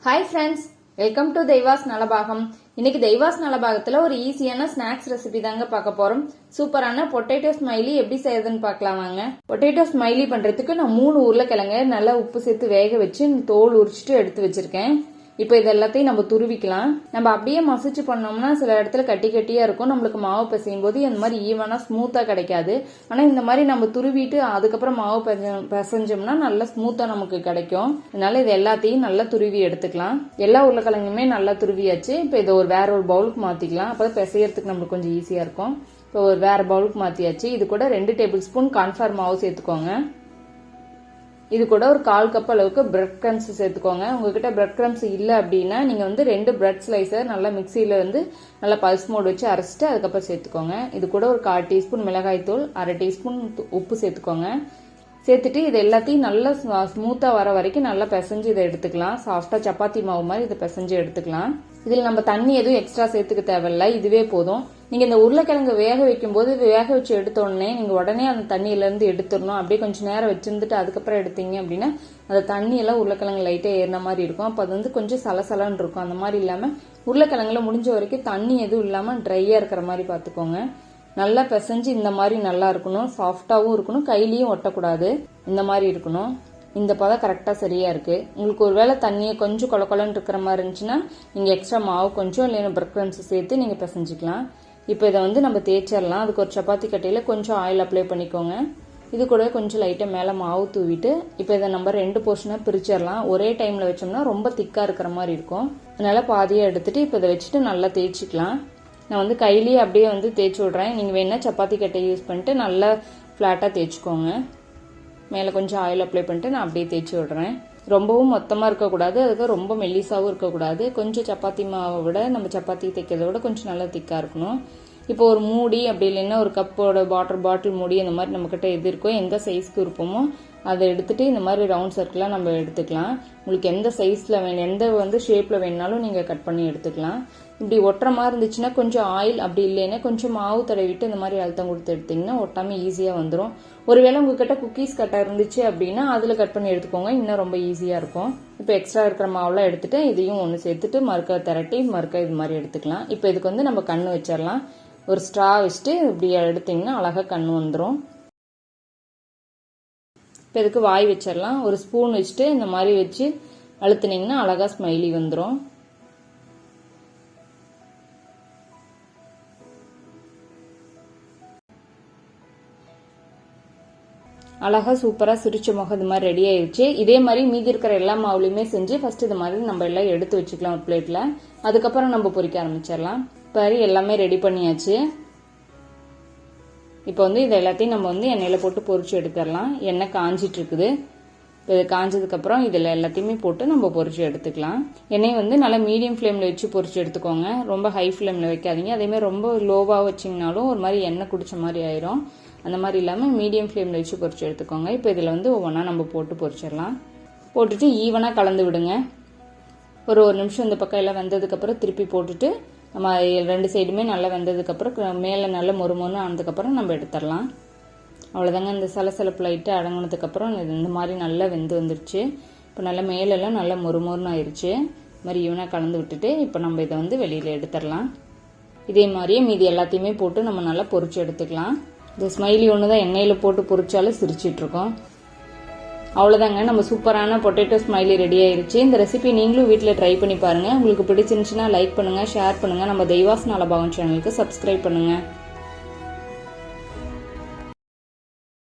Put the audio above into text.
Hi friends, welcome to தெய்வாஸ் Nalabagam. இன்னைக்கு தெய்வாஸ் நலபாகத்துல ஒரு ஈஸியான ஸ்நாக்ஸ் ரெசிபி தாங்க பார்க்க போறோம். சூப்பரான பொட்டேட்டோ ஸ்மைலி எப்படி செய்யறதுன்னு பார்க்கலாம் வாங்க. பொட்டேட்டோ ஸ்மைலி பண்றதுக்கு நான் 3 உருளைக்கிழங்கு நல்லா உப்பு சேர்த்து வேக வச்சு தோல் உரிச்சிட்டு எடுத்து வச்சிருக்கேன். இப்போ இது எல்லாத்தையும் நம்ம துருவிக்கலாம். நம்ம அப்படியே மசிச்சு பண்ணோம்னா சில இடத்துல கட்டி கட்டியா இருக்கும். நம்மளுக்கு மாவு பிசையும் போது இந்த மாதிரி ஈவனா ஸ்மூத்தா கிடைக்காது. ஆனா இந்த மாதிரி நம்ம துருவிட்டு அதுக்கப்புறம் மாவு பிசைஞ்சோம்னா நல்லா ஸ்மூத்தா நமக்கு கிடைக்கும். அதனால இது எல்லாத்தையும் நல்லா துருவி எடுத்துக்கலாம். எல்லா உருளைக்கிழங்குமே நல்லா துருவியாச்சு. இப்போ இதை வேற ஒரு பவுலுக்கு மாத்திக்கலாம். அப்பதான் பிசையறதுக்கு நம்மளுக்கு கொஞ்சம் ஈஸியா இருக்கும். இப்போ ஒரு வேற பவுலுக்கு மாத்தியாச்சு. இது கூட 2 டேபிள் ஸ்பூன் கார்ன்ஃபிளவர் மாவு சேர்த்துக்கோங்க. இது கூட ஒரு 1/4 கப் அளவுக்கு பிரெட் கிரம்ஸ் சேர்த்துக்கோங்க. உங்ககிட்ட பிரெட் கிரம்ஸ் இல்லை அப்படின்னா நீங்க 2 பிரெட் ஸ்லைஸர் நல்லா மிக்சியில நல்லா பல்ஸ் மோட் வச்சு அரைச்சிட்டு அதுக்கப்புறம் சேர்த்துக்கோங்க. இது கூட ஒரு 1/4 டீஸ்பூன் மிளகாய் தூள், 1/2 டீஸ்பூன் உப்பு சேர்த்துக்கோங்க. சேர்த்துட்டு இது எல்லாத்தையும் நல்லா ஸ்மூத்தா வர வரைக்கும் நல்லா பிசைஞ்சு இதை எடுத்துக்கலாம். சாஃப்டா சப்பாத்தி மாவு மாதிரி இதை பிசைஞ்சு எடுத்துக்கலாம். இதுல நம்ம தண்ணி எதுவும் எக்ஸ்ட்ரா சேர்த்துக்க தேவையில்லை, இதுவே போதும். நீங்க இந்த உருளைக்கிழங்கு வேக வைக்கும் போது வேக வச்சு எடுத்த உடனே நீங்க உடனே அந்த தண்ணியில இருந்து எடுத்துடணும். அப்படியே கொஞ்சம் நேரம் வச்சிருந்துட்டு அதுக்கப்புறம் எடுத்தீங்க அப்படின்னா அந்த தண்ணி எல்லாம் உருளைக்கிழங்கு லைட்டா ஏறின மாதிரி இருக்கும். அப்ப அது கொஞ்சம் சலசலன்னு இருக்கும். அந்த மாதிரி இல்லாம உருளைக்கிழங்குல முடிஞ்ச வரைக்கும் தண்ணி எதுவும் இல்லாம ட்ரையா இருக்கிற மாதிரி பாத்துக்கோங்க. நல்லா பிசைஞ்சு இந்த மாதிரி நல்லா இருக்கணும். சாஃப்டாவும் இருக்கணும், கையிலயும் ஒட்டக்கூடாது. இந்த மாதிரி இருக்கணும். இந்த பதம் கரெக்டா சரியா இருக்கு. உங்களுக்கு ஒருவேளை தண்ணியை கொஞ்சம் கொலன்னு இருக்கிற மாதிரி இருந்துச்சுன்னா நீங்க எக்ஸ்ட்ரா மாவு கொஞ்சம் இல்லைன்னா பிரெட் கிரம்ஸ் சேர்த்து நீங்க பிசைஞ்சிக்கலாம். இப்போ இதை நம்ம தேய்ச்சிடலாம். அதுக்கு ஒரு சப்பாத்தி கட்டையில கொஞ்சம் ஆயில் அப்ளை பண்ணிக்கோங்க. இது கூட கொஞ்சம் லைட்டா மேல மாவு தூவிட்டு இப்போ இதை நம்ம 2 போர்ஷனா பிரிச்சிடலாம். ஒரே டைம்ல வச்சோம்னா ரொம்ப திக்கா இருக்கிற மாதிரி இருக்கும். அதனால பாதியா எடுத்துட்டு இப்போ இதை வச்சுட்டு நல்லா தேய்ச்சிக்கலாம். நான் கையிலேயே அப்படியே தேய்ச்சி விடுறேன். நீங்க வேணா சப்பாத்தி கட்டை யூஸ் பண்ணிட்டு நல்லா பிளாட்டா தேய்ச்சிக்கோங்க. மேல கொஞ்சம் ஆயில் அப்ளை பண்ணிட்டு நான் அப்படியே தேய்ச்சி விடுறேன். ரொம்பவும் மொத்தமா இருக்கக்கூடாது, அதுக்கு ரொம்ப மெல்லிசாவும் இருக்கக்கூடாது. கொஞ்சம் சப்பாத்தி மாவை விட நம்ம சப்பாத்தி தைக்கிறத விட கொஞ்சம் நல்லா திக்கா இருக்கணும். இப்போ ஒரு மூடி அப்படி இல்லைன்னா ஒரு கப்போட பாட்டில் மூடி அந்த மாதிரி நம்ம கிட்ட எது இருக்கோ எந்த சைஸ்க்கு இருப்போமோ அதை எடுத்துட்டு இந்த மாதிரி ரவுண்ட் சர்க்கிளா நம்ம எடுத்துக்கலாம். உங்களுக்கு எந்த சைஸ்ல வேணும், எந்த ஷேப்ல வேணாலும் நீங்க கட் பண்ணி எடுத்துக்கலாம். இப்படி ஒட்டுற மாதிரி இருந்துச்சுன்னா கொஞ்சம் ஆயில், அப்படி இல்லைன்னா கொஞ்சம் மாவு தடவிட்டு இந்த மாதிரி அழுத்தம் கொடுத்து எடுத்தீங்கன்னா ஒட்டாம ஈஸியா வந்துடும். ஒருவேளை உங்ககிட்ட குக்கீஸ் கட்டை இருந்துச்சு அப்படின்னா அதுல கட் பண்ணி எடுத்துக்கோங்க, இன்னும் ரொம்ப ஈஸியா இருக்கும். இப்போ எக்ஸ்ட்ரா இருக்கிற மாவுலாம் எடுத்துட்டு இதையும் ஒன்று சேர்த்துட்டு மறுக்க திரட்டி மறுக்க இது மாதிரி எடுத்துக்கலாம். இப்போ இதுக்கு நம்ம கண்ணு வச்சிடலாம். ஒரு ஸ்ட்ரா வச்சுட்டு இப்படி எடுத்தீங்கன்னா அழகா கண்ணு வந்துடும். இப்போ இதுக்கு வாய் வச்சிடலாம். ஒரு ஸ்பூன் வச்சுட்டு இந்த மாதிரி வச்சு அழுத்தினீங்கன்னா அழகா ஸ்மைலி வந்துடும். அழகா சூப்பரா சிரிச்ச முகம் இது மாதிரி ரெடி ஆயிடுச்சு. இதே மாதிரி மீதி இருக்கிற எல்லா மாவுலையுமே செஞ்சு ஃபர்ஸ்ட் இது மாதிரி நம்ம எல்லாம் எடுத்து வச்சுக்கலாம் ஒரு பிளேட்ல. அதுக்கப்புறம் நம்ம பொரிக்க ஆரம்பிச்சிடலாம். பாரு எல்லாமே ரெடி பண்ணியாச்சு. இப்போ இது எல்லாத்தையும் நம்ம எண்ணெயில போட்டு பொரிச்சு எடுத்துடலாம். எண்ணெய் காஞ்சிட்டு இருக்குது. இது காஞ்சதுக்கு அப்புறம் இதுல எல்லாத்தையுமே போட்டு நம்ம பொரிச்சு எடுத்துக்கலாம். எண்ணெய் நல்லா மீடியம் ஃப்ளேம்ல வச்சு பொரிச்சு எடுத்துக்கோங்க. ரொம்ப ஹை ஃப்ளேம்ல வைக்காதீங்க. அதே மாதிரி ரொம்ப லோவா வச்சிங்கனாலும் ஒரு மாதிரி எண்ணெய் குடிச்ச மாதிரி ஆயிரும். அந்த மாதிரி இல்லாம மீடியம் ஃப்ளேம்ல வச்சு பொரிச்சு எடுத்துக்கோங்க. இப்போ இதுல ஒவ்வொன்றா நம்ம போட்டு பொரிச்சிடலாம். போட்டுட்டு ஈவனா கலந்து விடுங்க. ஒரு நிமிஷம் இந்த பக்கம் எல்லாம் வெந்ததுக்கு அப்புறம் திருப்பி போட்டுட்டு நம்ம 2 சைடுமே நல்லா வெந்ததுக்கு அப்புறம் மேல நல்லா மொறுமொன்னு ஆனதுக்கு நம்ம எடுத்துடலாம். அவ்வளவுதாங்க. இந்த சலசலப்பு லைட்டு அடங்கினதுக்கு அப்புறம் இந்த மாதிரி நல்லா வெந்து வந்துருச்சு. இப்போ நல்லா மேலெல்லாம் நல்லா மொறுமொன்னு ஆயிருச்சு. இந்த மாதிரி ஈவனா கலந்து விட்டுட்டு இப்போ நம்ம இதை வெளியில எடுத்துடலாம். இதே மாதிரியே மீதி எல்லாத்தையுமே போட்டு நம்ம நல்லா பொரிச்சு எடுத்துக்கலாம். இந்த ஸ்மைலி ஒண்ணுதான் எண்ணெயில போட்டு பொரிச்சாலும் சிரிச்சிட்டு இருக்கோம். அவ்வளவுதாங்க, நம்ம சூப்பரான பொட்டேட்டோ ஸ்மைலி ரெடி ஆயிருச்சு. இந்த ரெசிபி நீங்களும் வீட்டில் ட்ரை பண்ணி பாருங்க. உங்களுக்கு பிடிச்சிருந்துச்சுன்னா லைக் பண்ணுங்க, ஷேர் பண்ணுங்க. நம்ம தெய்வாஸ் நலபாகம் சேனலுக்கு சப்ஸ்கிரைப் பண்ணுங்க.